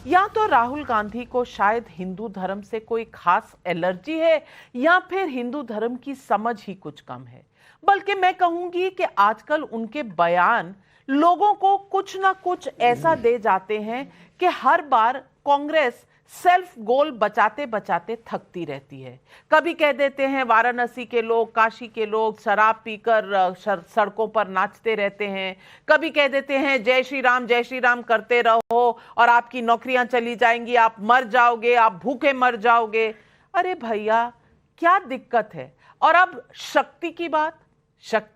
या तो राहुल गांधी को शायद हिंदू धर्म से कोई खास एलर्जी है या फिर हिंदू धर्म की समझ ही कुछ कम है। बल्कि मैं कहूंगी कि आजकल उनके बयान लोगों को कुछ ना कुछ ऐसा दे जाते हैं कि हर बार कांग्रेस सेल्फ गोल बचाते बचाते थकती रहती है। कभी कह देते हैं वाराणसी के लोग, काशी के लोग शराब पीकर सड़कों पर नाचते रहते हैं, कभी कह देते हैं जय श्री राम करते रहो और आपकी नौकरियां चली जाएंगी, आप मर जाओगे, आप भूखे मर जाओगे। अरे भैया क्या दिक्कत है? और अब शक्ति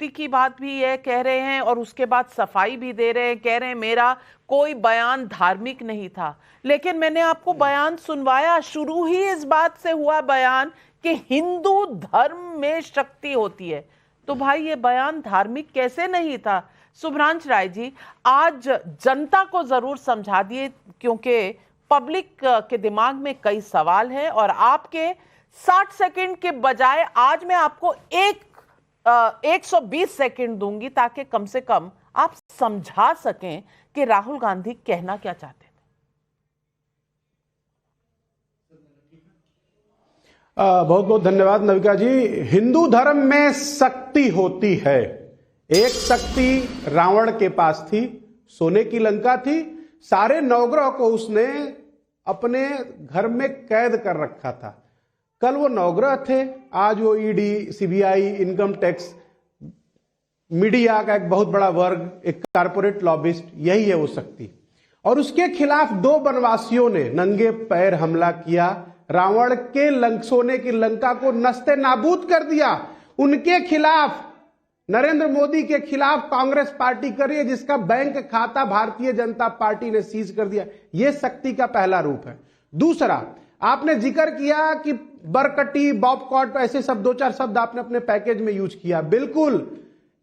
की बात भी ये कह रहे हैं और उसके बाद सफाई भी दे रहे हैं, कह रहे हैं मेरा कोई बयान धार्मिक नहीं था। लेकिन मैंने आपको बयान सुनवाया, शुरू ही इस बात से हुआ बयान कि हिंदू धर्म में शक्ति होती है। तो भाई ये बयान धार्मिक कैसे नहीं था? शुभ्रांश राय जी, आज जनता को जरूर समझा दिए, क्योंकि पब्लिक के दिमाग में कई सवाल हैं और आपके 60 सेकंड के बजाय आज मैं आपको 120 सेकंड दूंगी ताकि कम से कम आप समझा सकें कि राहुल गांधी कहना क्या चाहते थे। बहुत बहुत धन्यवाद नविका जी। हिंदू धर्म में शक्ति होती है। एक शक्ति रावण के पास थी, सोने की लंका थी, सारे नवग्रह को उसने अपने घर में कैद कर रखा था। कल वो नवग्रह थे, आज वो ED, CBI, income tax, media का एक बहुत बड़ा वर्ग, एक कारपोरेट लॉबिस्ट, यही है वो शक्ति। और उसके खिलाफ 2 वनवासियों ने नंगे पैर हमला किया, रावण के सोने की लंका को नस्ते नाबूद कर दिया। उनके खिलाफ, नरेंद्र मोदी के खिलाफ कांग्रेस पार्टी कर रही है, जिसका बैंक खाता भारतीय जनता पार्टी ने सीज कर दिया। यह शक्ति का पहला रूप है। दूसरा, आपने जिक्र किया कि बरकटी, बॉबकॉट, ऐसे सब 2-4 शब्द आपने अपने पैकेज में यूज किया। बिल्कुल,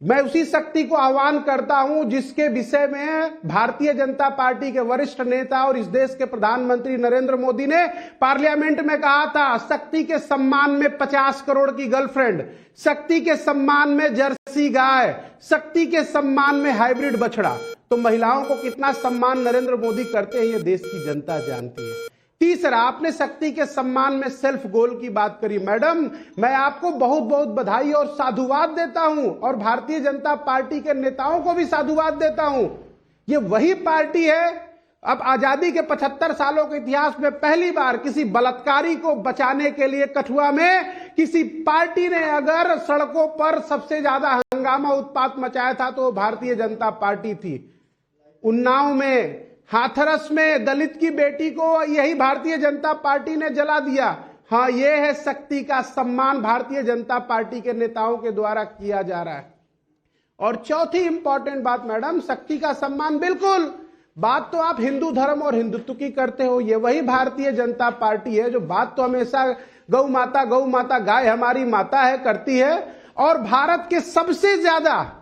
मैं उसी शक्ति को आह्वान करता हूं जिसके विषय में भारतीय जनता पार्टी के वरिष्ठ नेता और इस देश के प्रधानमंत्री नरेंद्र मोदी ने पार्लियामेंट में कहा था, शक्ति के सम्मान में 50 करोड़ की गर्लफ्रेंड, शक्ति के सम्मान में जर्सी गाय, शक्ति के सम्मान में हाइब्रिड बछड़ा। तो महिलाओं को कितना सम्मान नरेंद्र मोदी करते हैं ये देश की जनता जानती है। तीसरा, आपने शक्ति के सम्मान में सेल्फ गोल की बात करी। मैडम, मैं आपको बहुत बहुत बधाई और साधुवाद देता हूं और भारतीय जनता पार्टी के नेताओं को भी साधुवाद देता हूं। ये वही पार्टी है, अब आजादी के 75 सालों के इतिहास में पहली बार किसी बलात्कारी को बचाने के लिए कठुआ में किसी पार्टी ने अगर सड़कों पर सबसे ज्यादा हंगामा, उत्पात मचाया था तो भारतीय जनता पार्टी थी। उन्नाव में, हाथरस में दलित की बेटी को यही भारतीय जनता पार्टी ने जला दिया। हाँ, यह है शक्ति का सम्मान, भारतीय जनता पार्टी के नेताओं के द्वारा किया जा रहा है। और चौथी इंपॉर्टेंट बात मैडम, शक्ति का सम्मान, बिल्कुल बात तो आप हिंदू धर्म और हिंदुत्व की करते हो। ये वही भारतीय जनता पार्टी है जो बात तो हमेशा गौ माता गाय हमारी माता है करती है, और भारत के सबसे ज्यादा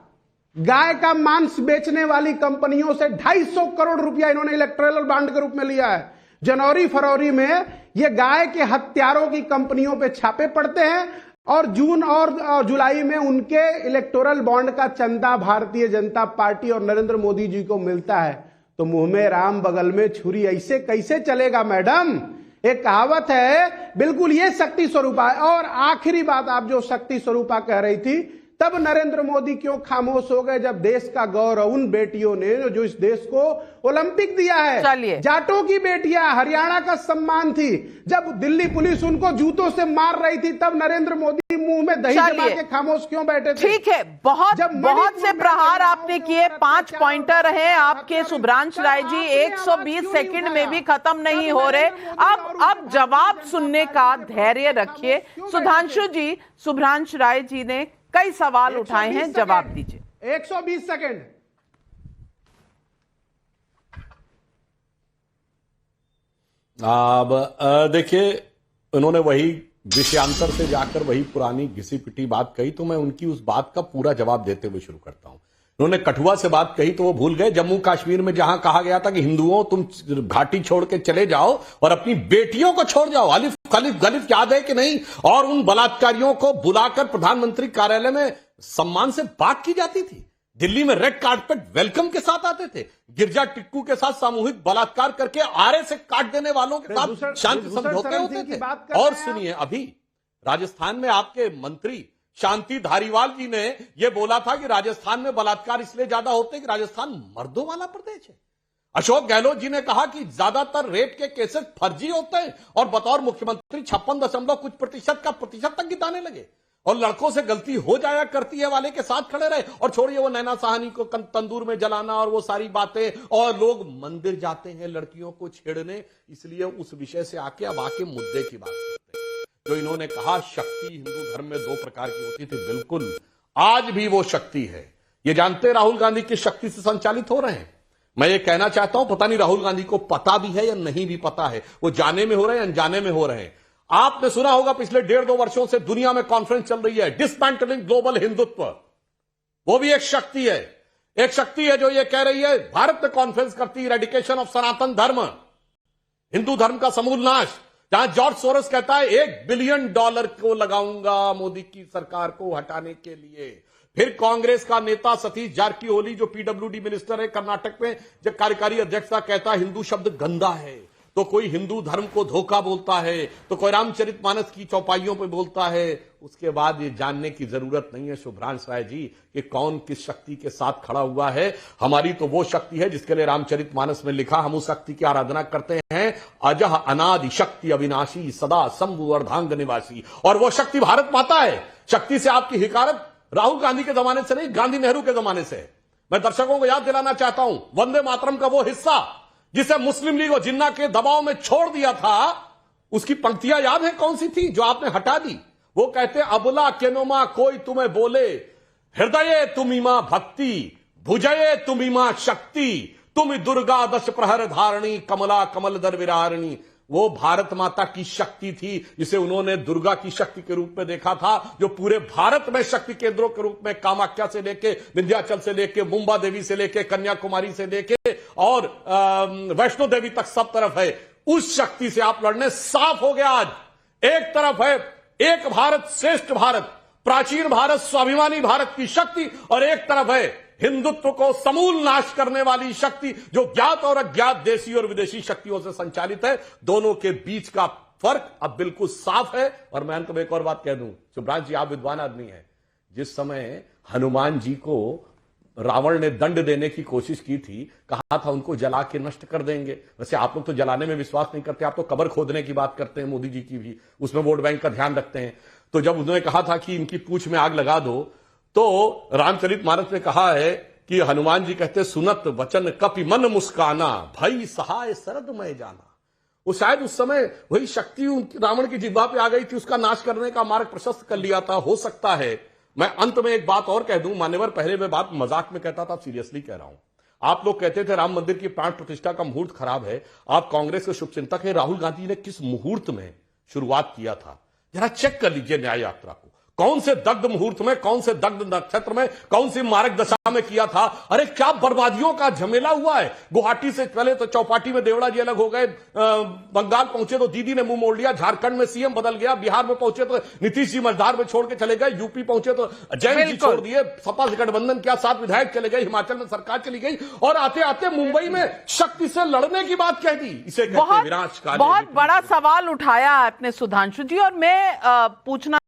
गाय का मांस बेचने वाली कंपनियों से 250 करोड़ रुपया इन्होंने इलेक्टोरल बॉन्ड के रूप में लिया है। जनवरी फरवरी में ये गाय के हत्यारों की कंपनियों पे छापे पड़ते हैं और जून और जुलाई में उनके इलेक्टोरल बॉन्ड का चंदा भारतीय जनता पार्टी और नरेंद्र मोदी जी को मिलता है। तो मुंह में राम बगल में छुरी, ऐसे कैसे चलेगा मैडम? एक कहावत है, बिल्कुल ये शक्ति स्वरूपा है। और आखिरी बात, आप जो शक्ति स्वरूपा कह रही थी, तब नरेंद्र मोदी क्यों खामोश हो गए जब देश का गौरव उन बेटियों ने जो इस देश को ओलंपिक दिया है, जाटों की बेटियां, हरियाणा का सम्मान थी, जब दिल्ली पुलिस उनको जूतों से मार रही थी तब नरेंद्र मोदी मुंह में दही जमा के खामोश क्यों बैठे थे? ठीक है, बहुत से प्रहार आपने किए, 5 पॉइंटर हैं आपके शुभ्रांश राय जी, 120 सेकंड में भी खत्म नहीं हो रहे। अब जवाब सुनने का धैर्य रखिए। सुधांशु जी, शुभ्रांश राय जी ने कई सवाल उठाए हैं, जवाब दीजिए। 120 सेकंड। अब देखिए, उन्होंने वही विषयांतर से जाकर वही पुरानी घिसी पिटी बात कही, तो मैं उनकी उस बात का पूरा जवाब देते हुए शुरू करता हूं। उन्होंने कठुआ से बात कही तो वो भूल गए जम्मू कश्मीर में जहां कहा गया था कि हिंदुओं तुम घाटी छोड़ के चले जाओ और अपनी बेटियों को छोड़ जाओ। अलिफ गलिफ याद है कि नहीं? और उन बलात्कारियों को बुलाकर प्रधानमंत्री कार्यालय में सम्मान से बात की जाती थी। दिल्ली में रेड कार्पेट वेलकम के साथ आते थे, गिरजा टिक्कू के साथ सामूहिक बलात्कार करके आरे से काट देने वालों के साथ शांति समझौते होते थे। और सुनिए, अभी राजस्थान में आपके मंत्री शांति धारीवाल जी ने यह बोला था कि राजस्थान में बलात्कार इसलिए ज्यादा होते हैं कि राजस्थान मर्दों वाला प्रदेश है। अशोक गहलोत जी ने कहा कि ज्यादातर रेप के केसेस फर्जी होते हैं और बतौर मुख्यमंत्री 56% का प्रतिशत तक गिनाने लगे और लड़कों से गलती हो जाया करती है वाले के साथ खड़े रहे। और छोड़िए वो नैना साहनी को तंदूर में जलाना और वो सारी बातें, और लोग मंदिर जाते हैं लड़कियों को छेड़ने। इसलिए उस विषय से आके मुद्दे की बात करते हैं। जो इन्होंने कहा शक्ति हिंदू धर्म में 2 प्रकार की होती थी, बिल्कुल आज भी वो शक्ति है। ये जानते राहुल गांधी किस शक्ति से संचालित हो रहे हैं? मैं ये कहना चाहता हूं, पता नहीं राहुल गांधी को पता भी है या नहीं भी पता है, वो जाने में हो रहे हैं अनजाने में हो रहे हैं। आपने सुना होगा पिछले 1.5-2 वर्षों से दुनिया में कॉन्फ्रेंस चल रही है डिसमेंटलिंग ग्लोबल हिंदुत्व। वो भी एक शक्ति है, एक शक्ति है जो ये कह रही है भारत में कॉन्फ्रेंस करती है रेडिकेशन ऑफ सनातन धर्म, हिंदू धर्म का समूल नाश। जहां जॉर्ज सोरोस कहता है $1 बिलियन को लगाऊंगा मोदी की सरकार को हटाने के लिए। फिर कांग्रेस का नेता सतीश जारकीहोली जो पीडब्ल्यूडी मिनिस्टर है कर्नाटक में, जब कार्यकारी अध्यक्ष था, कहता है हिंदू शब्द गंदा है। तो कोई हिंदू धर्म को धोखा बोलता है, तो कोई रामचरितमानस की चौपाइयों पे बोलता है। उसके बाद ये जानने की जरूरत नहीं है शुभ्रांश राय जी कि कौन किस शक्ति के साथ खड़ा हुआ है। हमारी तो वो शक्ति है जिसके लिए रामचरितमानस में लिखा, हम उस शक्ति की आराधना करते हैं, अजह अनादि शक्ति अविनाशी सदा शंभु अर्धांग निवासी। और वो शक्ति भारत माता है। शक्ति से आपकी हिकारत राहुल गांधी के जमाने से नहीं, गांधी नेहरू के जमाने से। मैं दर्शकों को याद दिलाना चाहता हूं, वंदे मातरम का वो हिस्सा जिसे मुस्लिम लीग और जिन्ना के दबाव में छोड़ दिया था, उसकी पंक्तियां याद है कौन सी थी जो आपने हटा दी? वो कहते अबला केनोमा कोई तुम्हें बोले, हृदय तुमिमा भक्ति, भुजये तुमिमा शक्ति, तुम दुर्गा 10 प्रहर धारणी, कमला कमल दर विरारणी। वो भारत माता की शक्ति थी जिसे उन्होंने दुर्गा की शक्ति के रूप में देखा था, जो पूरे भारत में शक्ति केंद्रों के रूप में कामाख्या से लेके, विंध्याचल से लेके, मुंबा देवी से लेके, कन्याकुमारी से लेके और वैष्णो देवी तक सब तरफ है। उस शक्ति से आप लड़ने साफ हो गया। आज एक तरफ है एक भारत श्रेष्ठ भारत, प्राचीन भारत, स्वाभिमानी भारत की शक्ति, और एक तरफ है हिंदुत्व को समूल नाश करने वाली शक्ति जो ज्ञात और अज्ञात देशी और विदेशी शक्तियों से संचालित है। दोनों के बीच का फर्क अब बिल्कुल साफ है। और मैं अंत में एक और बात कह दूं, शुभ्रांश जी आप विद्वान आदमी हैं, जिस समय हनुमान जी को रावण ने दंड देने की कोशिश की थी, कहा था उनको जला के नष्ट कर देंगे। वैसे आप लोग तो जलाने में विश्वास नहीं करते, आप तो कब्र खोदने की बात करते हैं, मोदी जी की भी, उसमें वोट बैंक का ध्यान रखते हैं। तो जब उन्होंने कहा था कि इनकी पूंछ में आग लगा दो, तो रामचरितमानस में कहा है कि हनुमान जी कहते सुनत वचन कपि मन मुस्काना, भई सहाय शरद में जाना। वो शायद उस समय वही शक्ति रावण की जिह्वा पे आ गई थी, उसका नाश करने का मार्ग प्रशस्त कर लिया था। हो सकता है मैं अंत में एक बात और कह दूं, मान्यवर, पहले मैं बात मजाक में कहता था, सीरियसली कह रहा हूं। आप लोग कहते थे राम मंदिर की प्राण प्रतिष्ठा का मुहूर्त खराब है। आप कांग्रेस के शुभचिंतक हैं, राहुल गांधी ने किस मुहूर्त में शुरुआत किया था जरा चेक कर लीजिए न्याय यात्रा को। कौन से दग्ध मुहूर्त में, कौन से दग्ध नक्षत्र में, कौन सी मारक दशा में किया था? अरे क्या बर्बादियों का झमेला हुआ है। गुवाहाटी से पहले तो चौपाटी में देवड़ा जी अलग हो गए, बंगाल पहुंचे तो दीदी ने मुंह मोड़ लिया, झारखंड में सीएम बदल गया, बिहार में पहुंचे तो नीतीश जी मझधार में छोड़ के चले गए, यूपी पहुंचे तो जैन जी छोड़ दिए, सपा से गठबंधन किया, 7 विधायक चले गए, हिमाचल में सरकार चली गई, और आते आते मुंबई में शक्ति से लड़ने की बात कह दी। इसे कहते हैं विनाशकारी। बहुत बड़ा सवाल उठाया आपने सुधांशु जी, और मैं पूछना